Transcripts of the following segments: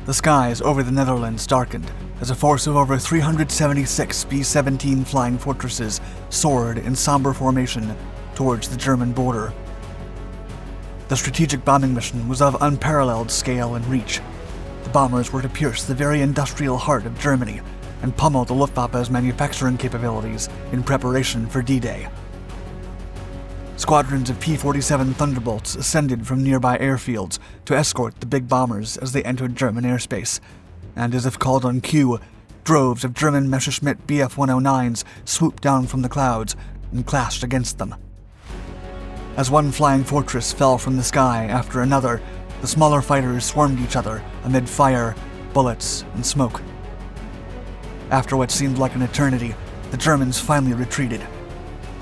the skies over the Netherlands darkened as a force of over 376 B-17 flying fortresses soared in somber formation towards the German border. The strategic bombing mission was of unparalleled scale and reach. The bombers were to pierce the very industrial heart of Germany and pummel the Luftwaffe's manufacturing capabilities in preparation for D-Day. Squadrons of P-47 Thunderbolts ascended from nearby airfields to escort the big bombers as they entered German airspace, and as if called on cue, droves of German Messerschmitt Bf 109s swooped down from the clouds and clashed against them. As one flying fortress fell from the sky after another, the smaller fighters swarmed each other amid fire, bullets, and smoke. After what seemed like an eternity, the Germans finally retreated.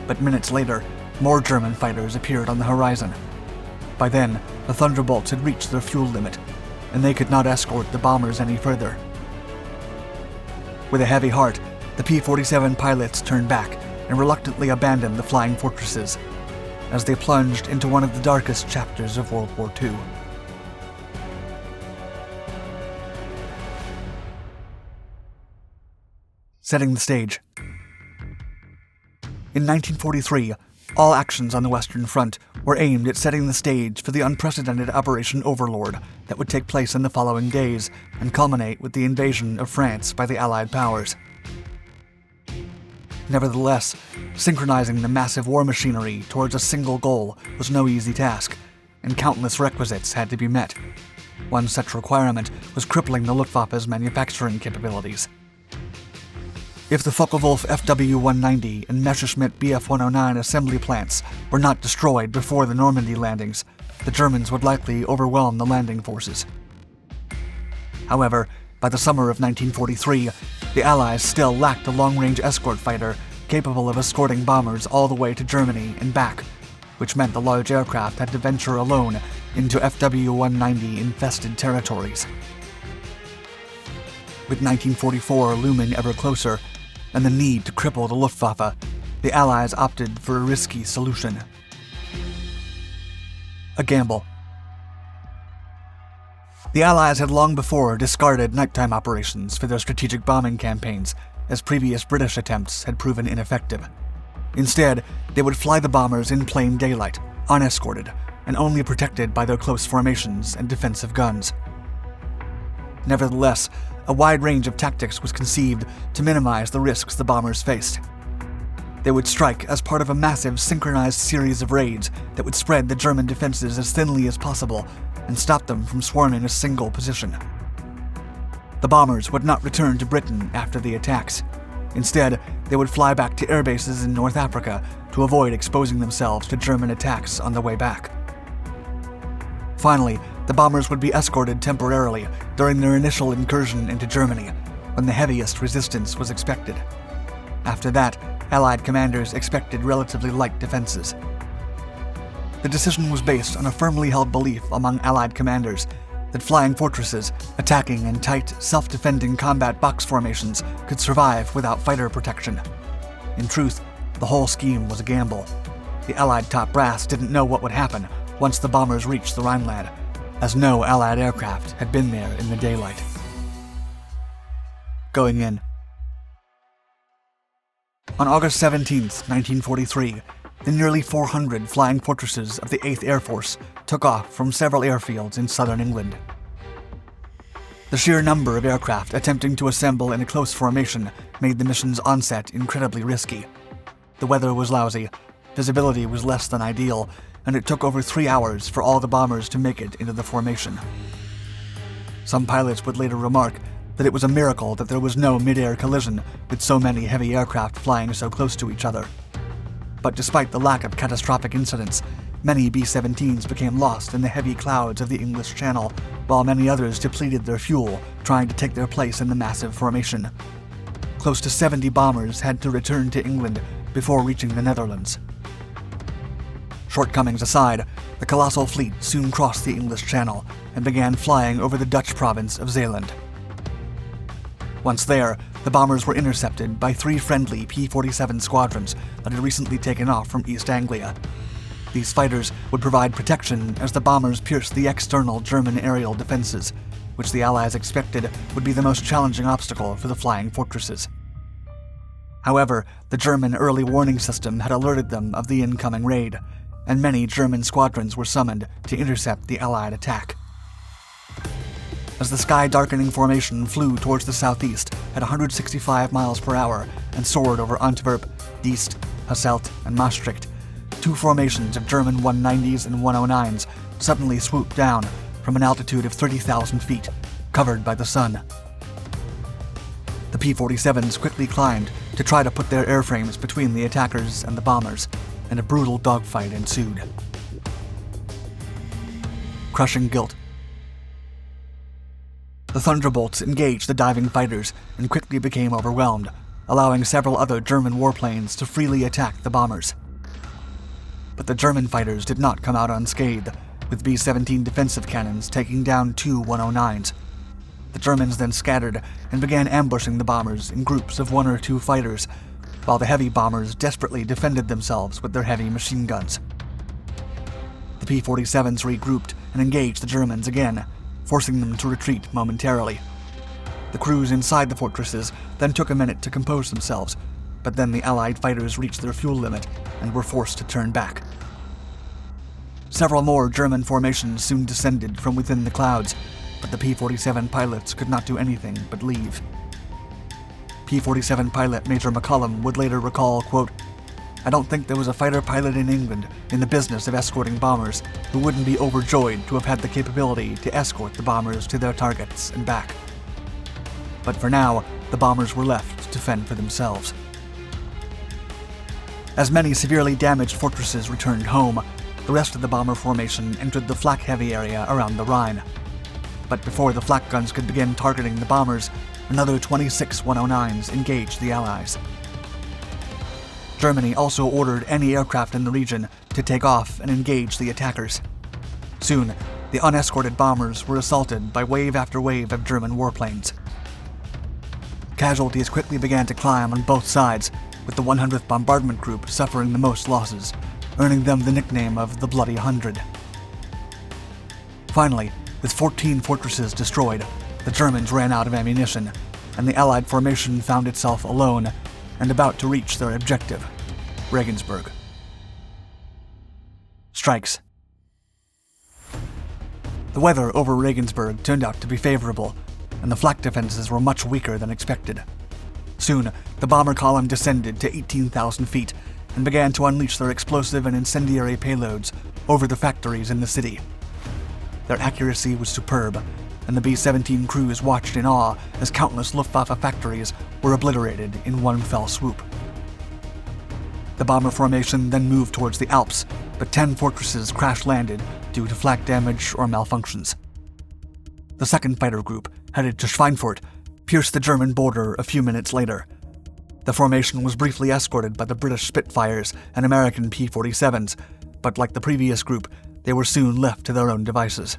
But minutes later, more German fighters appeared on the horizon. By then, the Thunderbolts had reached their fuel limit, and they could not escort the bombers any further. With a heavy heart, the P-47 pilots turned back and reluctantly abandoned the flying fortresses as they plunged into one of the darkest chapters of World War II. Setting the stage. In 1943, all actions on the Western Front were aimed at setting the stage for the unprecedented Operation Overlord that would take place in the following days and culminate with the invasion of France by the Allied powers. Nevertheless, synchronizing the massive war machinery towards a single goal was no easy task, and countless requisites had to be met. One such requirement was crippling the Luftwaffe's manufacturing capabilities. If the Focke-Wulf FW-190 and Messerschmitt Bf 109 assembly plants were not destroyed before the Normandy landings, the Germans would likely overwhelm the landing forces. However, by the summer of 1943, the Allies still lacked a long-range escort fighter capable of escorting bombers all the way to Germany and back, which meant the large aircraft had to venture alone into FW-190 infested territories. With 1944 looming ever closer, and the need to cripple the Luftwaffe, the Allies opted for a risky solution. A gamble. The Allies had long before discarded nighttime operations for their strategic bombing campaigns, as previous British attempts had proven ineffective. Instead, they would fly the bombers in plain daylight, unescorted, and only protected by their close formations and defensive guns. Nevertheless, a wide range of tactics was conceived to minimize the risks the bombers faced. They would strike as part of a massive synchronized series of raids that would spread the German defenses as thinly as possible and stop them from swarming a single position. The bombers would not return to Britain after the attacks. Instead, they would fly back to air bases in North Africa to avoid exposing themselves to German attacks on the way back. Finally, the bombers would be escorted temporarily during their initial incursion into Germany, when the heaviest resistance was expected. After that, Allied commanders expected relatively light defenses. The decision was based on a firmly held belief among Allied commanders that flying fortresses, attacking in tight, self-defending combat box formations, could survive without fighter protection. In truth, the whole scheme was a gamble. The Allied top brass didn't know what would happen once the bombers reached the Rhineland, as no Allied aircraft had been there in the daylight. Going in. On August 17, 1943, the nearly 400 flying fortresses of the 8th Air Force took off from several airfields in southern England. The sheer number of aircraft attempting to assemble in a close formation made the mission's onset incredibly risky. The weather was lousy, visibility was less than ideal, and it took over 3 hours for all the bombers to make it into the formation. Some pilots would later remark that it was a miracle that there was no mid-air collision with so many heavy aircraft flying so close to each other. But despite the lack of catastrophic incidents, many B-17s became lost in the heavy clouds of the English Channel, while many others depleted their fuel trying to take their place in the massive formation. Close to 70 bombers had to return to England before reaching the Netherlands. Shortcomings aside, the colossal fleet soon crossed the English Channel and began flying over the Dutch province of Zeeland. Once there, the bombers were intercepted by 3 friendly P-47 squadrons that had recently taken off from East Anglia. These fighters would provide protection as the bombers pierced the external German aerial defenses, which the Allies expected would be the most challenging obstacle for the flying fortresses. However, the German early warning system had alerted them of the incoming raid, and many German squadrons were summoned to intercept the Allied attack. As the sky-darkening formation flew towards the southeast at 165 miles per hour and soared over Antwerp, Diest, Hasselt, and Maastricht, two formations of German 190s and 109s suddenly swooped down from an altitude of 30,000 feet, covered by the sun. The P-47s quickly climbed to try to put their airframes between the attackers and the bombers, and a brutal dogfight ensued. Crushing guilt. The Thunderbolts engaged the diving fighters and quickly became overwhelmed, allowing several other German warplanes to freely attack the bombers. But the German fighters did not come out unscathed, with B-17 defensive cannons taking down two 109s. The Germans then scattered and began ambushing the bombers in groups of one or two fighters, while the heavy bombers desperately defended themselves with their heavy machine guns. The P-47s regrouped and engaged the Germans again, forcing them to retreat momentarily. The crews inside the fortresses then took a minute to compose themselves, but then the Allied fighters reached their fuel limit and were forced to turn back. Several more German formations soon descended from within the clouds, but the P-47 pilots could not do anything but leave. P-47 pilot Major McCullum would later recall, quote, "I don't think there was a fighter pilot in England in the business of escorting bombers who wouldn't be overjoyed to have had the capability to escort the bombers to their targets and back." But for now, the bombers were left to fend for themselves. As many severely damaged fortresses returned home, the rest of the bomber formation entered the flak-heavy area around the Rhine. But before the flak guns could begin targeting the bombers, another 26 109s engaged the Allies. Germany also ordered any aircraft in the region to take off and engage the attackers. Soon, the unescorted bombers were assaulted by wave after wave of German warplanes. Casualties quickly began to climb on both sides, with the 100th Bombardment Group suffering the most losses, earning them the nickname of the Bloody 100. Finally, with 14 fortresses destroyed, the Germans ran out of ammunition, and the Allied formation found itself alone and about to reach their objective, Regensburg. Strikes. The weather over Regensburg turned out to be favorable, and the flak defenses were much weaker than expected. Soon, the bomber column descended to 18,000 feet and began to unleash their explosive and incendiary payloads over the factories in the city. Their accuracy was superb, and the B-17 crews watched in awe as countless Luftwaffe factories were obliterated in one fell swoop. The bomber formation then moved towards the Alps, but 10 fortresses crash-landed due to flak damage or malfunctions. The second fighter group, headed to Schweinfurt, pierced the German border a few minutes later. The formation was briefly escorted by the British Spitfires and American P-47s, but like the previous group, they were soon left to their own devices.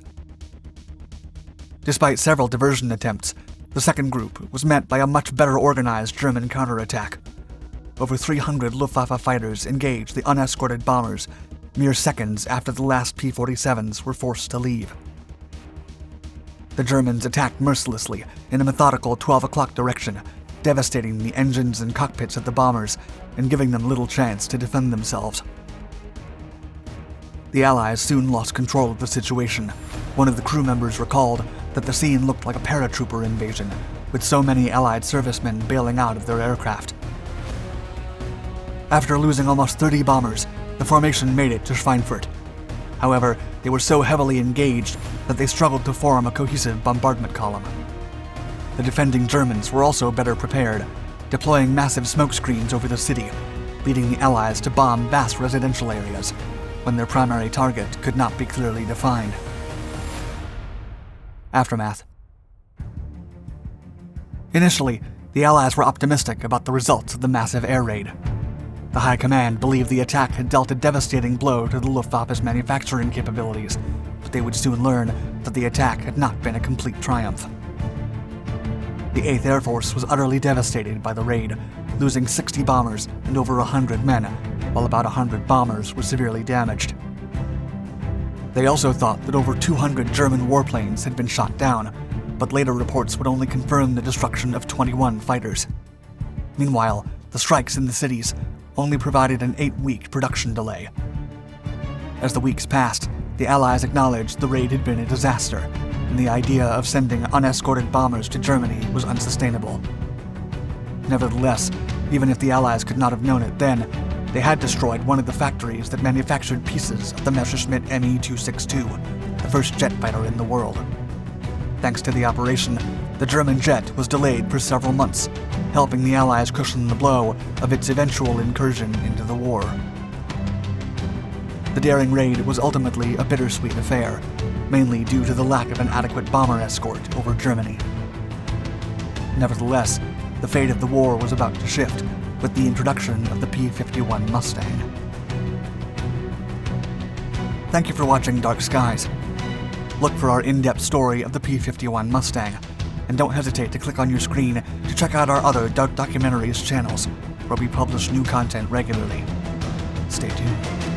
Despite several diversion attempts, the second group was met by a much better organized German counterattack. Over 300 Luftwaffe fighters engaged the unescorted bombers, mere seconds after the last P-47s were forced to leave. The Germans attacked mercilessly in a methodical 12 o'clock direction, devastating the engines and cockpits of the bombers and giving them little chance to defend themselves. The Allies soon lost control of the situation. One of the crew members recalled that the scene looked like a paratrooper invasion, with so many Allied servicemen bailing out of their aircraft. After losing almost 30 bombers, the formation made it to Schweinfurt. However, they were so heavily engaged that they struggled to form a cohesive bombardment column. The defending Germans were also better prepared, deploying massive smoke screens over the city, leading the Allies to bomb vast residential areas when their primary target could not be clearly defined. Aftermath. Initially, the Allies were optimistic about the results of the massive air raid. The High Command believed the attack had dealt a devastating blow to the Luftwaffe's manufacturing capabilities, but they would soon learn that the attack had not been a complete triumph. The 8th Air Force was utterly devastated by the raid, losing 60 bombers and over 100 men, while about 100 bombers were severely damaged. They also thought that over 200 German warplanes had been shot down, but later reports would only confirm the destruction of 21 fighters. Meanwhile, the strikes in the cities only provided an 8-week production delay. As the weeks passed, the Allies acknowledged the raid had been a disaster, and the idea of sending unescorted bombers to Germany was unsustainable. Nevertheless, even if the Allies could not have known it then, they had destroyed one of the factories that manufactured pieces of the Messerschmitt Me-262, the first jet fighter in the world. Thanks to the operation, the German jet was delayed for several months, helping the Allies cushion the blow of its eventual incursion into the war. The daring raid was ultimately a bittersweet affair, mainly due to the lack of an adequate bomber escort over Germany. Nevertheless, the fate of the war was about to shift with the introduction of the P-51 Mustang. Thank you for watching Dark Skies. Look for our in-depth story of the P-51 Mustang, and don't hesitate to click on your screen to check out our other Dark Documentaries channels, where we publish new content regularly. Stay tuned.